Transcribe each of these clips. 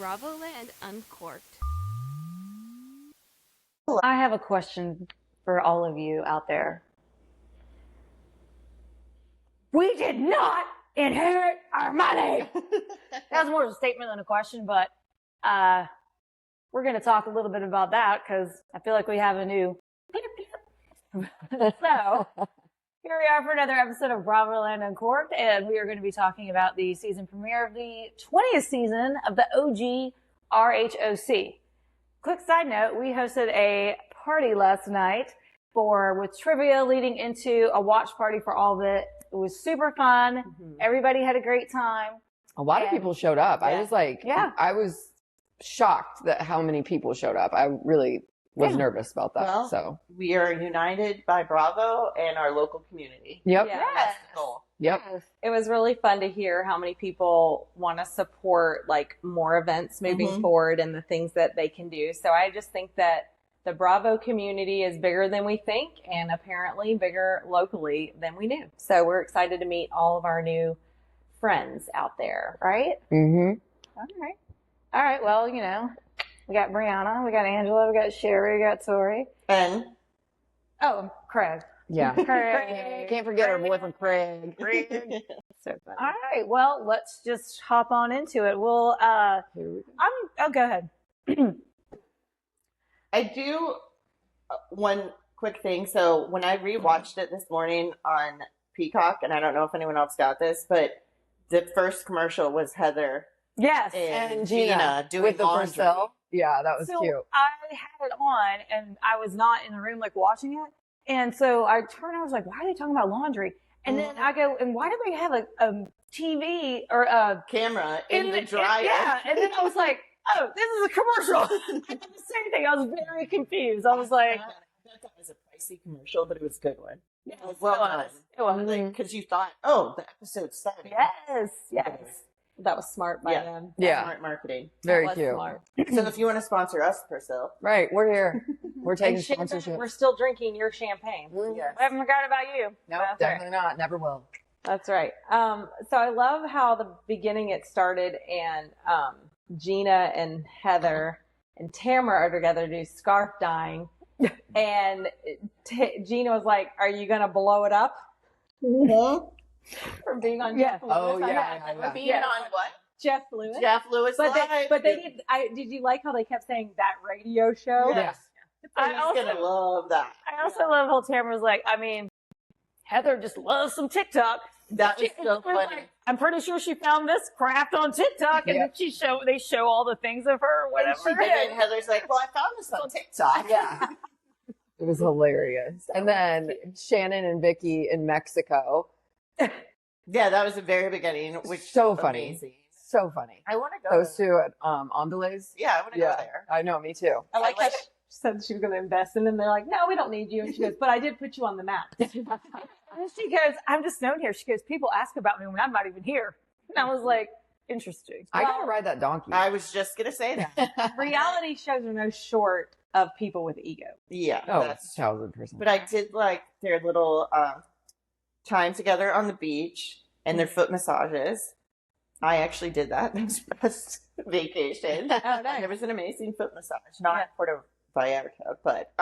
Bravo Land Uncorked. I have a question for all of you out there. We did not inherit our money. That's more of a statement than a question, but we're going to talk a little bit about that because I feel like we have a new. So here we are for another episode of Bravo Land Uncorked, and we are going to be talking about the season premiere of the 20th season of the OG RHOC. Quick side note, we hosted a party last night with trivia leading into a watch party for all of it. It was super fun. Mm-hmm. Everybody had a great time. A lot of people showed up. Yeah. I was shocked that how many people showed up. I really was nervous about that. Well, so we are united by Bravo and our local community. Yep. Yes. That's the goal. Yep. Yes. It was really fun to hear how many people want to support like more events moving forward and the things that they can do. So I just think that the Bravo community is bigger than we think and apparently bigger locally than we knew. So we're excited to meet all of our new friends out there, right? Mm-hmm. All right. Well, you know, we got Brianna, we got Angela, we got Sherry, we got Tori. And? Oh, Craig. Yeah. Craig. Can't forget our boyfriend Craig. So funny. All right. Well, let's just hop on into it. We'll, go ahead. I do one quick thing. So when I rewatched it this morning on Peacock, and I don't know if anyone else got this, but the first commercial was Heather. Yes. And Gina doing with the laundry. Purcell. Yeah, that was cute. I had it on and I was not in the room like watching it. And so I turned and I was like, why are they talking about laundry? And then I go, and why do they have a TV or a camera in the dryer? Yeah. And then I was like, oh, this is a commercial. I did the same thing. I was very confused. I was like, I thought that was a pricey commercial, but it was a good one. Yes, it was well done. It was. Because you thought, oh, the episode's starting. Yes. That was smart by them. Yeah. Smart marketing. Very cute. Smart. So if you want to sponsor us, Purcell. Right. We're here. We're taking And champagne, sponsorship. we're still drinking your champagne. Yes. I haven't forgotten about you. No, That's definitely not. Never will. That's right. So I love how the beginning it started and Gina and Heather and Tamara are together to do scarf dyeing. And Gina was like, are you going to blow it up? For being on Jeff Lewis. Oh, yeah. For being on what? Jeff Lewis. Jeff Lewis But Live. did you like how they kept saying that radio show? Yes. I I'm going to love that. I also love how Tamara was like, I mean, Heather just loves some TikTok. That was so was funny. like, I'm pretty sure she found this craft on TikTok, and then they show all the things of her, whatever. And then Heather's like, well, I found this on TikTok. Yeah. It was hilarious. And then Shannon and Vicky in Mexico. Yeah, that was the very beginning, which So was funny. amazing. So funny. I want to go. Those two at Andalays. Yeah, I want to go there. I know, me too. I like I how like she said she was going to invest in them. They're like, no, we don't need you. And she goes, but I did put you on the map. And she goes, I'm just known here. She goes, people ask about me when I'm not even here. And I was like, interesting. I gotta ride that donkey. I was just going to say that. Reality shows are no short of people with ego. Yeah. Oh, that's 1000%. But I did like their little time together on the beach and their foot massages. I actually did that this past vacation. Oh, nice. There was an amazing foot massage, not Puerto Vallarta, but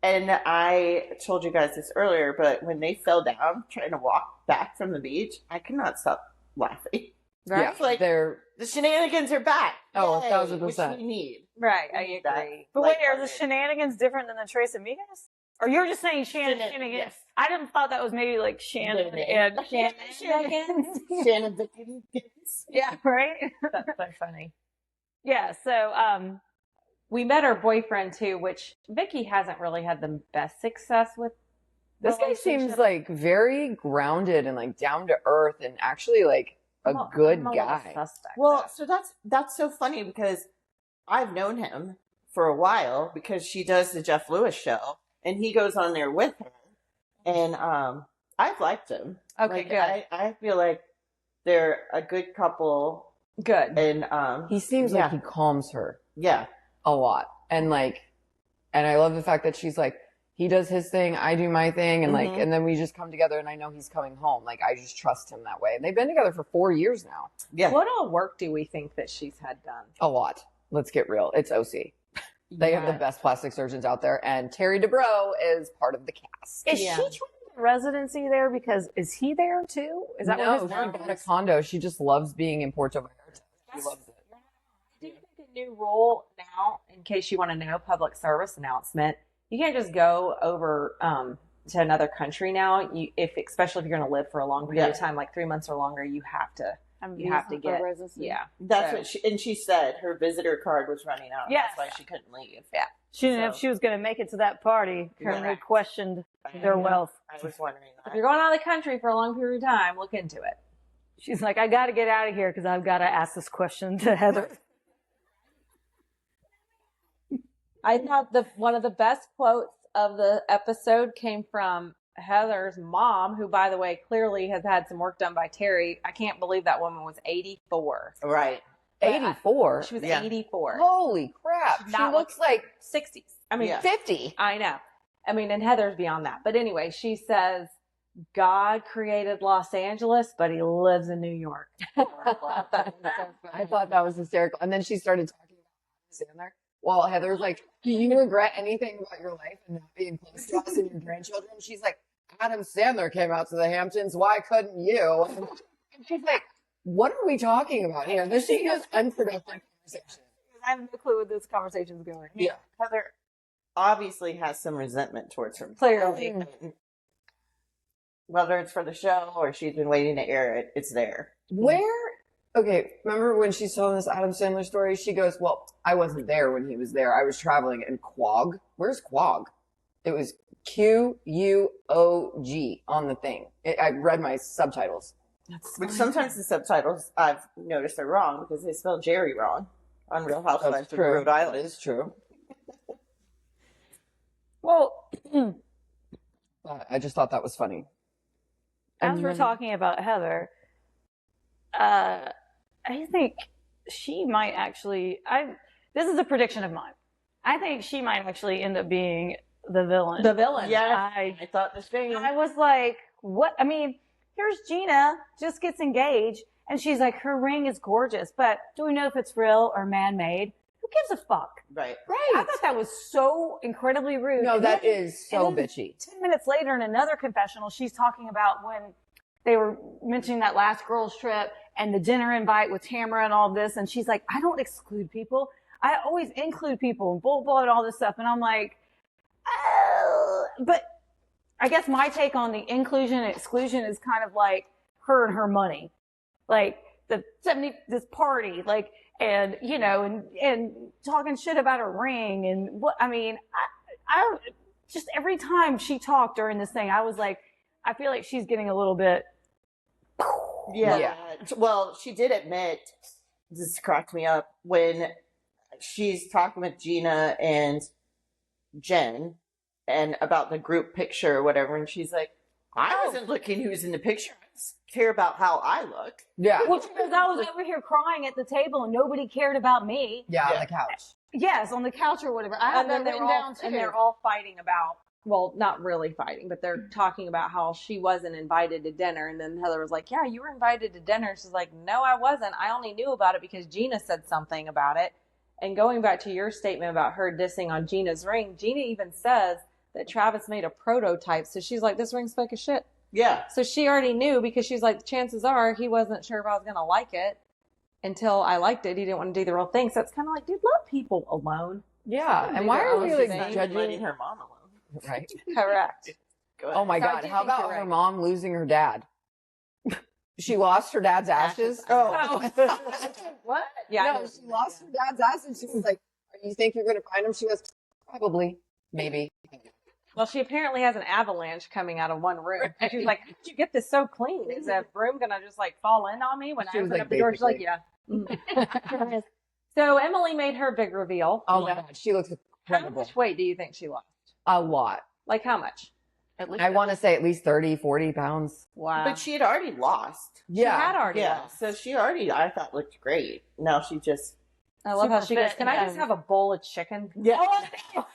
and I told you guys this earlier, but when they fell down trying to walk back from the beach, I could not stop laughing. Right? Yeah, It's like they're the shenanigans are back. Oh, Yay, 1000%. Which we need. Right, I We need that. agree. But wait, are the Lighthearted. shenanigans different than the Tres Amigas? Or you're just saying shenanigans? Yes. I didn't thought that was maybe like Shannon and Shenanigans. Shannon Dickens. Yeah, right? That's so funny. Yeah, so We met her boyfriend too, which Vicky hasn't really had the best success with. this guy seems relationships. like very grounded and like down to earth and actually like a good I'm a little guy. suspect, Well, though. so that's so funny because I've known him for a while because she does the Jeff Lewis show and he goes on there with her. And I've liked him. Okay, Like, good. I feel like they're a good couple Good. and He seems Yeah. like he calms her yeah. a lot. And I love the fact that she's like, he does his thing, I do my thing, and like, and then we just come together, and I know he's coming home. Like, I just trust him that way. And they've been together for 4 years now. Yeah. What all work do we think that she's had done? A lot. Let's get real. It's OC. They have the best plastic surgeons out there, and Terry Dubrow is part of the cast. Is she trying to get residency there? Because is he there too? Is that what his she work bought a is? condo. She just loves being in Puerto Vallarta. She loves it. I do think a new rule now, in case you want to know, public service announcement, you can't just go over to another country now. Especially if you're going to live for a long period of time, like 3 months or longer, you have to get residency. Yeah, That's what she said. Her visitor card was running out. Yes. That's why she couldn't leave. Yeah. She didn't know if she was going to make it to that party. They questioned their wealth. I was wondering that. If you're going out of the country for a long period of time, look into it. She's like, I got to get out of here because I've got to ask this question to Heather. I thought one of the best quotes of the episode came from Heather's mom, who, by the way, clearly has had some work done by Terry. I can't believe that woman was 84. Right. 84? She was 84. Holy crap. She looks like 60s. I mean, 50. I know. I mean, and Heather's beyond that. But anyway, she says, God created Los Angeles, but he lives in New York. I thought that was hysterical. And then she started talking about Sandler. Well, Heather's like, do you regret anything about your life and not being close to us and your grandchildren? She's like, Adam Sandler came out to the Hamptons. Why couldn't you? And she's like, what are we talking about here? This is unproductive conversation. I have no clue where this conversation's going. Yeah. Heather obviously has some resentment towards her. Clearly. Whether it's for the show or she's been waiting to air it, it's there. Okay, remember when she's telling this Adam Sandler story? She goes, well, I wasn't there when he was there. I was traveling in Quag. Where's Quag? It was Quug on the thing. I read my subtitles. Which sometimes the subtitles, I've noticed, are wrong because they spell Jerry wrong on Real Housewives of Rhode Island. That is true. Well, But I just thought that was funny. as we're talking about Heather, I think she might actually, this is a prediction of mine. I think she might actually end up being the villain. The villain. Yeah, I thought the same. I was like, what? I mean, here's Gina, just gets engaged, and she's like, her ring is gorgeous, but do we know if it's real or man-made? Who gives a fuck? Right. I thought that was so incredibly rude. No, And that then- is so and then bitchy. 10 minutes later in another confessional, she's talking about when they were mentioning that last girls trip and the dinner invite with Tamara and all this. And she's like, I don't exclude people. I always include people and blah, and all this stuff. And I'm like, oh. But I guess my take on the inclusion and exclusion is kind of like her and her money. Like this party, like, and, you know, and talking shit about her ring and what, I mean, I just every time she talked during this thing, I was like, I feel like she's getting a little bit. Yeah. Well, she did admit, this cracked me up, when she's talking with Gina and Jen and about the group picture or whatever, and she's like, I wasn't looking who's in the picture. I just care about how I look. Yeah. Well, because I was over here crying at the table and nobody cared about me. Yeah, on the couch. Yes, on the couch or whatever. I have that written down too. And they're all fighting about, well, not really fighting, but they're talking about how she wasn't invited to dinner. And then Heather was like, yeah, you were invited to dinner. She's like, no, I wasn't. I only knew about it because Gina said something about it. And going back to your statement about her dissing on Gina's ring, Gina even says that Travis made a prototype. So she's like, this ring's fake as shit. Yeah. So she already knew because she's like, chances are he wasn't sure if I was going to like it until I liked it. He didn't want to do the real thing. So it's kind of like, dude, let people alone. Yeah. And why are we like Letting judging her mom alone. Right. Correct. Go ahead. Oh my So I God. do How think about you're her right. mom losing her dad? She lost her dad's ashes. Oh. What? Yeah. No, she lost her dad's ashes. She was like, you think you're going to find him? She goes, probably, maybe. Well, she apparently has an avalanche coming out of one room. And she's like, how did you get this so clean? Is that room going to just like fall in on me when She I was open like, up the door? She's like, basically. yeah. So Emily made her big reveal. Oh my God. She looks How incredible. much weight do you think she lost? A lot. Like how much? I want to say at least 30, 40 pounds. Wow. But she had already lost. She had already Yeah. lost. So she already, I thought, looked great. Now she just I love how Super she goes, fit, can I yeah. just have a bowl of chicken? Yeah.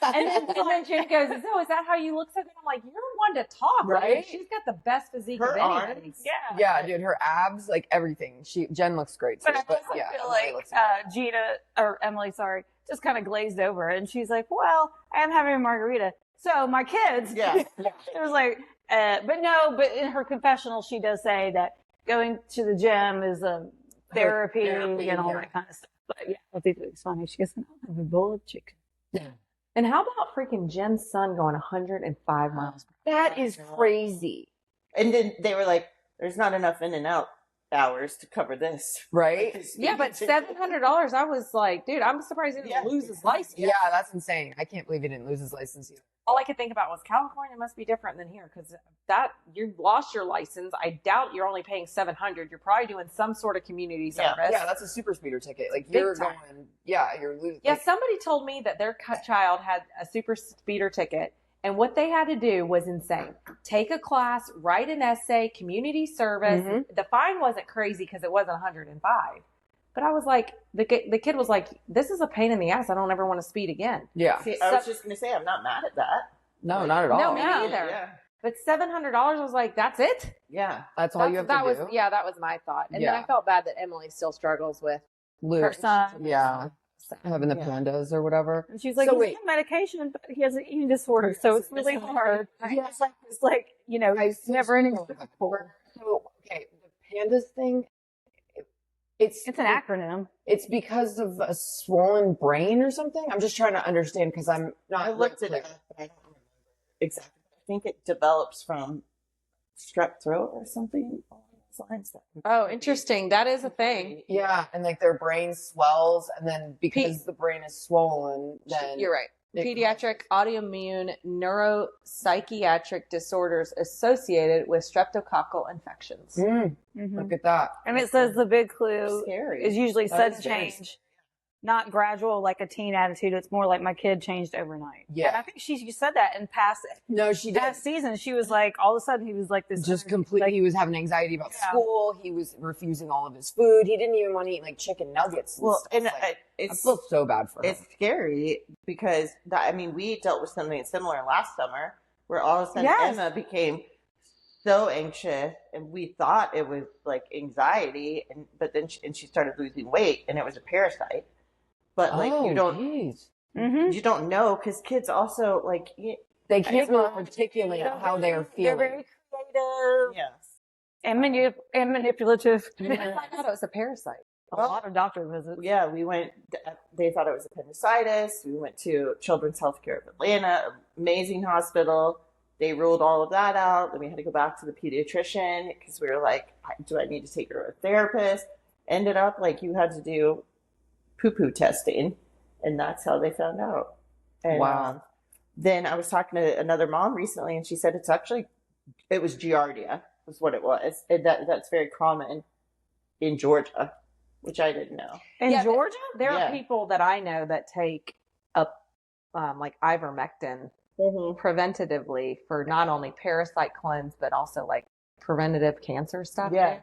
And then Jen goes, oh, is that how you look so good? I'm like, you're one to talk, Right? Like, she's got the best physique Her of anybody. arms. Yeah. Yeah, dude, her abs, like everything. Jen looks great too. But I also yeah, feel Emily like looks Gina, or Emily, sorry, just kind of glazed over. And she's like, well, I am having a margarita. So my kids, Yeah. it was like, but in her confessional, she does say that going to the gym is a therapy and all that kind of stuff. But yeah, I think it's funny. She goes, I'll have a bowl of chicken. And how about freaking Jen's son going 105 miles per That is crazy, And then they were like, there's not enough in and out hours to cover this. right? Like, Yeah, but $700, I was like, dude, I'm surprised he didn't lose his license. Yeah, that's insane. I can't believe he didn't lose his license either. All I could think about was California must be different than here because that you lost your license. I doubt you're only paying $700. You're probably doing some sort of community Yeah. service. Yeah, that's a super speeder ticket. Like Big you're time. going, you're losing. Yeah, like, somebody told me that their child had a super speeder ticket, and what they had to do was insane. Take a class, write an essay, community service. Mhm. The fine wasn't crazy because it wasn't 105. But I was like, the kid was like, this is a pain in the ass. I don't ever want to speed again. yeah. See, I was just going to say, I'm not mad at that. No, not at all. No, me Yeah. neither. Yeah. But $700, I was like, that's it? Yeah. That's all you have that to was do. Yeah, that was my thought. And then Yeah. I felt bad that Emily still struggles with Luke, Her son. yeah, having the Yeah. pandas or whatever. And she's like, So he's wait. on medication, but he has an eating disorder, so it's really hard. It's like, Guys, never ending. So, okay, the pandas thing. It's It's an acronym. It's because of a swollen brain or something. I'm just trying to understand because I'm not. I looked it clear. up, but I don't remember exactly. I think it develops from strep throat or something along those lines. Oh, interesting. That is a thing. Yeah, and like their brain swells, and then because the brain is swollen, then You're right. it Pediatric autoimmune neuropsychiatric disorders associated with streptococcal infections. Mm, Mhm. look at that. And it says the big clue Scary. is usually That sudden is scary. change, not gradual like a teen attitude. It's more like my kid changed overnight. Yeah. And I think she said that in past No, she did. season. She was like, all of a sudden he was like this. Just completely. He was having anxiety about Yeah. school. He was refusing all of his food. He didn't even want to eat like chicken nuggets. And Well, stuff. and Like, I it's feel so bad for him. it's scary because we dealt with something similar last summer where all of a sudden Yes. Emma became so anxious and we thought it was like anxiety but then she started losing weight and it was a parasite. But like oh, you don't geez. Mm-hmm. you don't know because kids also like They can't really articulate how they are They're feeling. very creative yes. and manipulative. I thought it was a parasite. A lot of doctor visits. Yeah, we went. They thought it was appendicitis. We went to Children's Healthcare of Atlanta, amazing hospital. They ruled all of that out. Then we had to go back to the pediatrician because we were like, "Do I need to take her to a therapist?" Ended up like you had to do poo-poo testing, and that's how they found out. And, Wow. then I was talking to another mom recently, and she said it was Giardia, was what it was, and that's very common in Georgia, which I didn't know. In Yeah, Georgia? There Yeah. are people that I know that take up like ivermectin preventatively for not only parasite cleanse, but also like preventative cancer stuff. Yeah. too.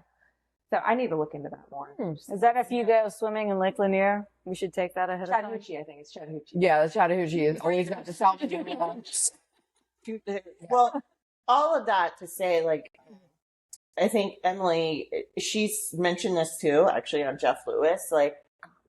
So I need to look into that more. Is that if you go swimming in Lake Lanier? We should take that ahead of time. Chattahoochee, I think it's Chattahoochee. Yeah, the Chattahoochee is always got the salvage. Well, all of that to say, like, I think Emily, she's mentioned this too, actually, on Jeff Lewis, like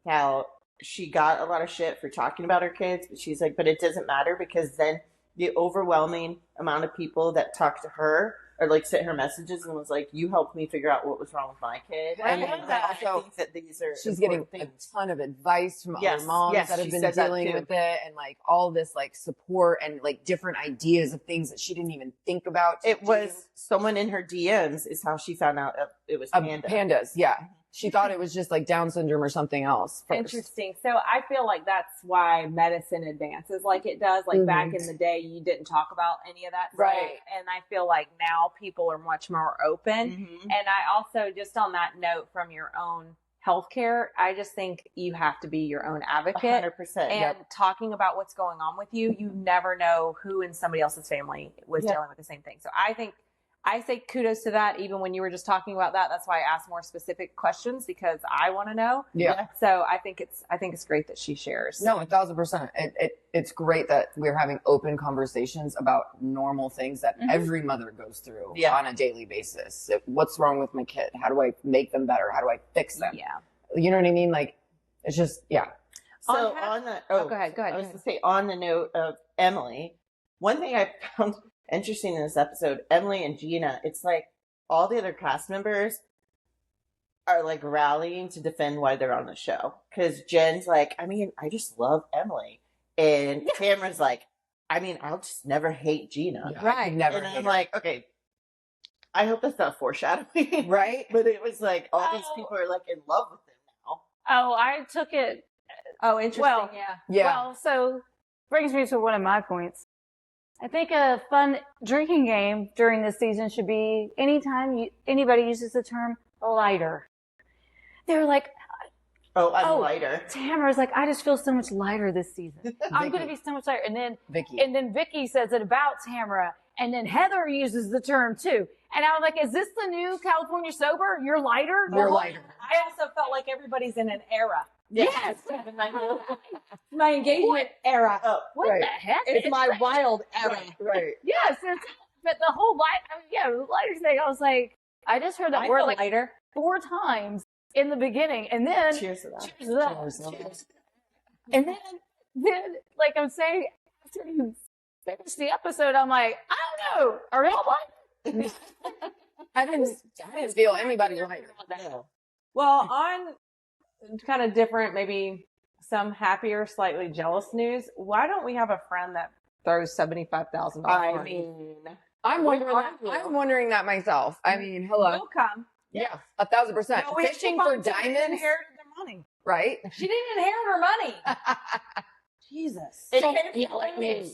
how she got a lot of shit for talking about her kids, but she's like, but it doesn't matter because then the overwhelming amount of people that talked to her or like sent her messages and was like, you helped me figure out what was wrong with my kid. I And love that. I think that these are She's getting important a things. ton of advice from Yes, other moms yes, that have she been said that dealing too. with it and like all this like support and like different ideas of things that she didn't even think about. to It was someone in her DMs is how she found out it was do. Panda. Pandas. Yeah. She thought it was just like Down syndrome or something else. First. Interesting. So I feel like that's why medicine advances like it does. Like back in the day, you didn't talk about any of that stuff. Right. And I feel like now people are much more open. Mhm. And I also, just on that note from your own healthcare, I just think you have to be your own advocate. 100%. And talking about what's going on with you, you never know who in somebody else's family was Yeah. dealing with the same thing. So I think I say kudos to that. Even when you were just talking about that, that's why I asked more specific questions because I want to know. Yeah. So I think it's great that she shares. No, 1,000%. It's great that we're having open conversations about normal things that every mother goes through on a daily basis. What's wrong with my kid? How do I make them better? How do I fix them? Yeah. You know what I mean? Like, it's just, So on the, go ahead. I was going to say, on the note of Emily, one thing I found interesting in this episode, Emily and Gina, it's like all the other cast members are like rallying to defend why they're on the show. Because Jen's like, I mean, I just love Emily. And Tamara's like, I mean, I'll just never hate Gina. Yeah, right. Never. And I'm like, okay, I hope that's not foreshadowing. Right? But it was like all these people are like in love with him now. Oh, I took it. Oh, interesting. Well, Yeah. Well, so brings me to one of my points. I think a fun drinking game during this season should be anytime anybody uses the term lighter. They're like, I'm lighter. Tamara's like, I just feel so much lighter this season. I'm going to be so much lighter. And then Vicky says it about Tamara. And then Heather uses the term too. And I was like, is this the new California sober? You're lighter? You're lighter. I also felt like everybody's in an era. Yes. My engagement era. Oh, What the heck? It's my wild era. Right. Yes. But the whole the lighter thing, I was like, I just heard that I word feel like lighter. 4 times in the beginning. And then, cheers to that. cheers to that. Cheers. And then, like I'm saying, after you finish the episode, I'm like, I don't know. Are y'all lighter? I didn't feel anybody lighter. Well, on kind of different, maybe some happier, slightly jealous news, why don't we have a friend that throws $75,000? I mean, I'm wondering that myself. I mean, hello. Will come. Yeah, 1,000%. No, we have to Fishing for find someone who diamonds, inherited their money. right? She didn't inherit her money. Jesus. It can't be like me.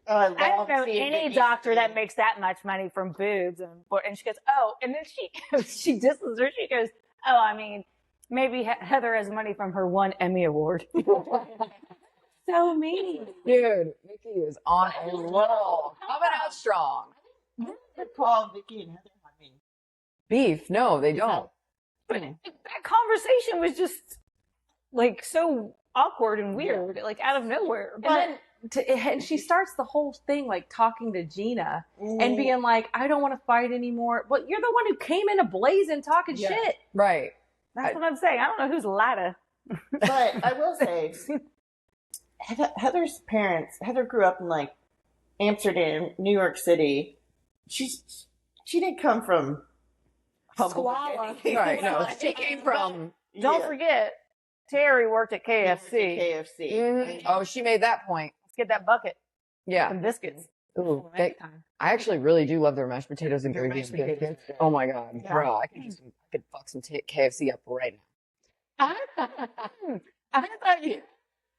I I don't know seeing any Vicky's doctor that face. makes that much money from boobs and she goes, oh, and then she disses her. She goes, oh, I mean, maybe Heather has money from her 1 Emmy award. So mean. Dude, Vicky is on a roll. Coming out strong. They call Vicky and Heather. I mean, Beef? No, they don't. But that conversation was just like so awkward and weird, like out of nowhere. And then she starts the whole thing like talking to Gina and being like, I don't want to fight anymore. Well, you're the one who came in a blaze and talking shit. Right. That's what I'm saying. I don't know who's ladder. but I will say, Heather's parents. Heather grew up in like Amsterdam, New York City. She didn't come from humble Squalor. beginnings. Right. No, she came from. Don't forget, Terry worked at KFC. KFC. Mhm. Oh, she made that point. Let's get that bucket. Yeah. Some biscuits. Ooh, I actually really do love their mashed potatoes and gravy and biscuits. Oh my god, bro! I could fuck some KFC up right now. I thought you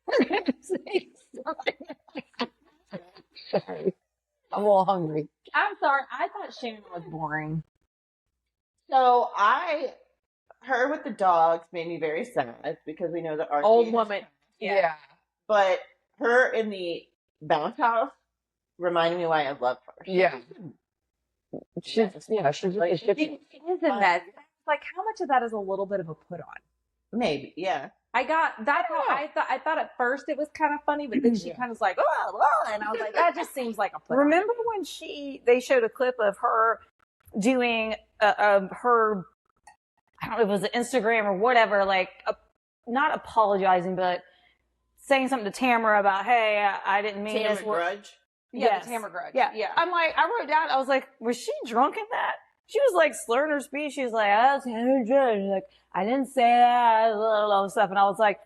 were going to say something. Sorry, I'm a little hungry. I'm sorry. I thought Shannon was boring. So her with the dogs made me very sad because we know that Archie Old woman. Yeah. But her in the bounce house reminded me why I love her. Yeah. She's really She is in that. Like, how much of that is a little bit of a put on? Maybe, yeah. I got that's how I thought at first it was kind of funny, but then she kind of was like, oh, and I was like, that just seems like a put on. Remember when they showed a clip of her doing her, I don't know if it was an Instagram or whatever, like not apologizing, but saying something to Tamara about, hey, I didn't mean Tamara this. Grudge. Yeah, Yes. the Tamara grudge. Yeah. Yeah. I'm like, I wrote down, I was like, was she drunk in that? She was like slurring her speech. She was like, I was like, I didn't say that, blah, blah, blah, stuff. And I was like,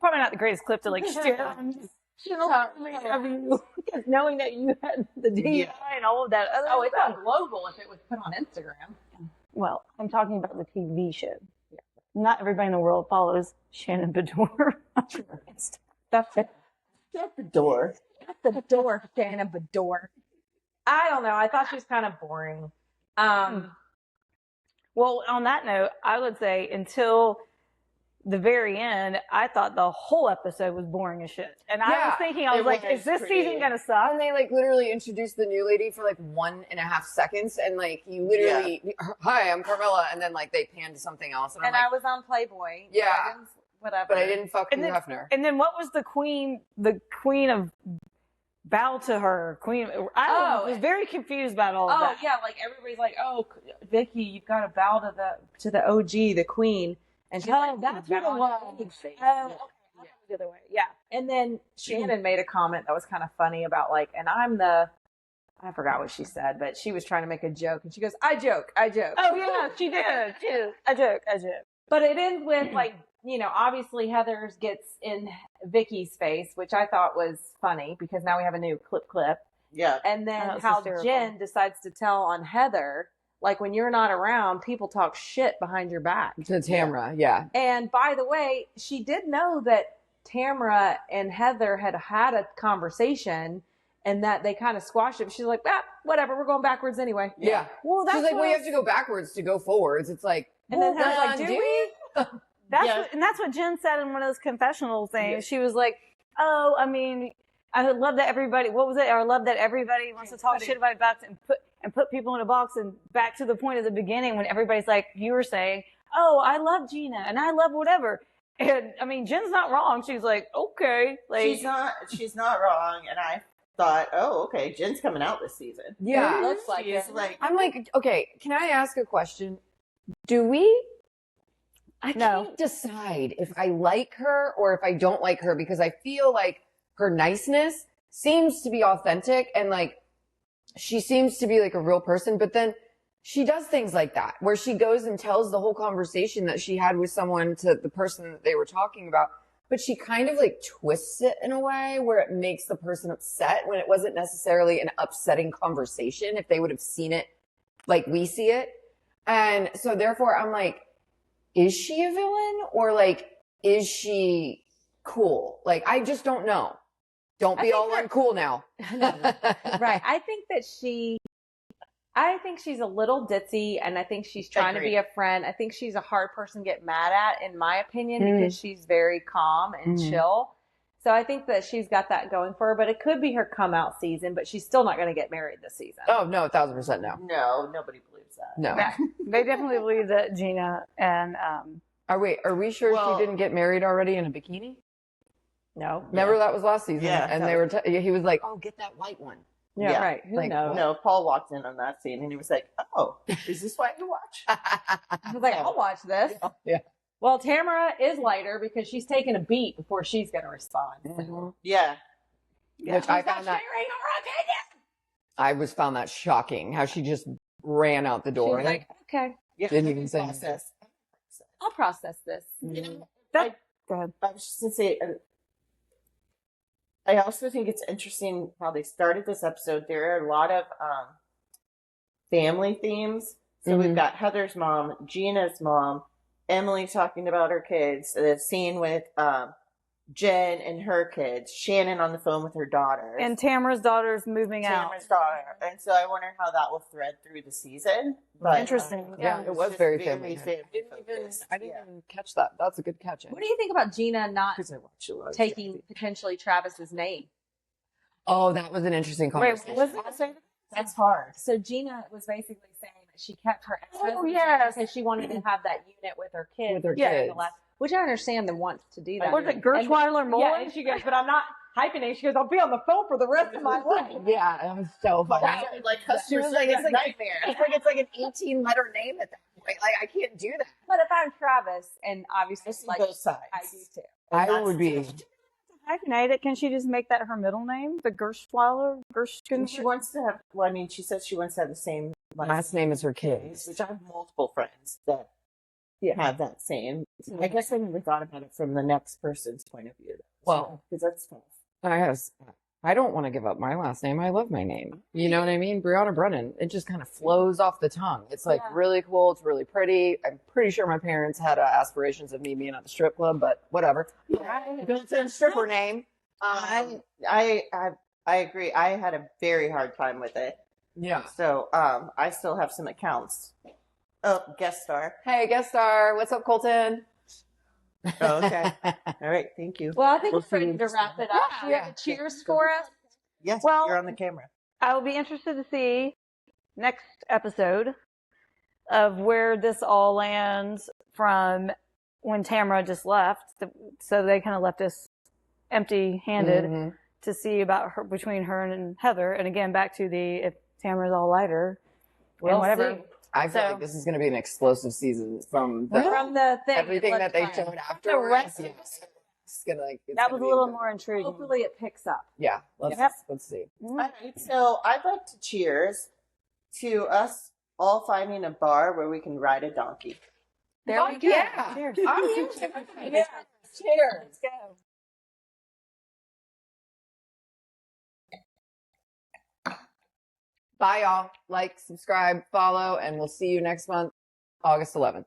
probably not the greatest clip to like share. Knowing that you had the DUI and all of that other Oh, it's stuff. on global if it was put on Instagram. Well, I'm talking about the TV show. Yeah. Not everybody in the world follows Shannon Bedore. That's it. Shut the door. The door, Shannon Bedore. I don't know. I thought she was kind of boring. Well, on that note, I would say until the very end, I thought the whole episode was boring as shit. And I Yeah, was thinking, I was it like, was is this pretty- season gonna suck? And they like literally introduced the new lady for like 1.5 seconds, and like you literally, hi, I'm Carmela, and then like they panned to something else, and I'm And I like, was on Playboy. Yeah. I didn't- whatever. but I didn't fuck And Hugh then- Hefner. And then what was the queen of bow to her queen? I Oh. was very confused about all of Oh that. yeah, like everybody's like, "Oh, Vicky, you've got to bow to the OG, the queen," and she's like, That's what it "Bow was. to everybody." Oh, okay. I thought it was the other way. Yeah. And then Shannon made a comment that was kind of funny about like, and I forgot what she said, but she was trying to make a joke, and she goes, "I joke." Oh yeah, she did. She did. I joke. But it ends with like, obviously Heather's gets in Vicky's face, which I thought was funny because now we have a new clip. Yeah. And then Oh, it's how hysterical. Jen decides to tell on Heather, like when you're not around, people talk shit behind your back. To Tamra, yeah. And by the way, she did know that Tamra and Heather had a conversation and that they kind of squashed it. She's like, whatever, we're going backwards anyway. Yeah. Well, that's She's like, what we I have to go backwards to go forwards. It's like, And then Heather's like, do do we? That's what Jen said in one of those confessional things. She was like, "Oh, I mean, I would love that everybody. What was it? I love that everybody wants to talk shit about bots and put people in a box." And back to the point of the beginning when everybody's like, you were saying, "Oh, I love Gina and I love whatever." And I mean, Jen's not wrong. She's like, okay, like She's not wrong, and I thought, oh, okay, Jen's coming out this season. yeah. It looks like She's it. like, I'm like, okay, can I ask a question? I No. can't decide if I like her or if I don't like her because I feel like her niceness seems to be authentic and like she seems to be like a real person, but then she does things like that where she goes and tells the whole conversation that she had with someone to the person that they were talking about, but she kind of like twists it in a way where it makes the person upset when it wasn't necessarily an upsetting conversation if they would have seen it like we see it. And so therefore I'm like, is she a villain or like, is she cool? Like, I just don't know. Don't be all uncool now. Right. I think she's a little ditzy and I think she's trying to be a friend. I think she's a hard person to get mad at, in my opinion, because she's very calm and chill. So I think that she's got that going for her, but it could be her come out season, but she's still not going to get married this season. Oh, no, 1,000% no. no, nobody believes that. No. they definitely believe that Gina and Are we sure Well- she didn't get married already in a bikini? no, Remember that was last season? Yeah. And they were, he was like, oh, get that white one. Yeah, Yeah. right. Who Like, knows? No, Paul walked in on that scene and he was like, oh, is this why you watch? I was like, I'll watch this. Yeah. Well, Tamara is lighter because she's taking a beat before she's going to respond. Yeah. Which I found that, found that shocking how she just ran out the door. She's like, okay, Yeah. Didn't even say anything. Process. I'll process this. You know, go ahead. I was just going to say, I also think it's interesting how they started this episode. There are a lot of family themes. So we've got Heather's mom, Gina's mom, Emily talking about her kids, the scene with Jen and her kids, Shannon on the phone with her daughter, And Tamara's daughter's moving out. Tamara's daughter. And so I wonder how that will thread through the season. But, Interesting. Yeah, Yeah. it was just very family. focused. I didn't even catch that. That's a good catch. What do you think about Gina not Because I watch a lot of taking TV. potentially Travis's name? Oh, that was an interesting Wait, conversation. was it say That's hard. So Gina was basically saying that she kept her ex-husband Oh, yes. because she wanted to have that unit with her kids. With her Yeah. kids. Which I understand them wants to do that. Was it Gershweiler Moore? Yeah, and she goes, but I'm not hyphenating. She goes, I'll be on the phone for the rest of my life. Yeah, that was so funny. Like She customer was like, service it's like, nightmare. it's like an 18-letter name at that point. Like, I can't do that. But if I'm Travis, and obviously, I see like, both sides. I do too. I would be. Hyphenate it. Can she just make that her middle name? The Gershweiler? And she wants to have, well, I mean, she says she wants to have the same Last name is her kids. which I have multiple friends that Yeah. have that same. I guess I never thought about it from the next person's point of view. Well, because that's tough. I don't want to give up my last name. I love my name. You know what I mean? Brianna Brennan. It just kind of flows off the tongue. It's like Yeah. really cool. It's really pretty. I'm pretty sure my parents had aspirations of me being at the strip club, but whatever. Built-in stripper name. I agree. I had a very hard time with it. Yeah. So I still have some accounts. Oh, guest star. Hey, guest star. What's up, Colton? Oh, okay. All right. Thank you. Well, I think We'll we're ready see. to wrap it up. Do you have a cheers for us? Yes, Well- you're on the camera. I will be interested to see next episode of where this all lands from when Tamara just left. So they kind of left us empty-handed Mm-hmm. to see about her between her and Heather. And again, back to the if Tamara's all lighter and whatever. see. I feel So- like this is going to be an explosive season from the, From the thing. everything that they showed afterwards. rest- It's gonna, like, it's That gonna was a be little good. more intriguing. Hopefully it picks up. Yeah, let's Yep. see. All right. So I'd like to cheers to us all finding a bar where we can ride a donkey. There we go. Yeah. Cheers. Yeah. Cheers. Let's go. Bye, y'all. Like, subscribe, follow, and we'll see you next month, August 11th.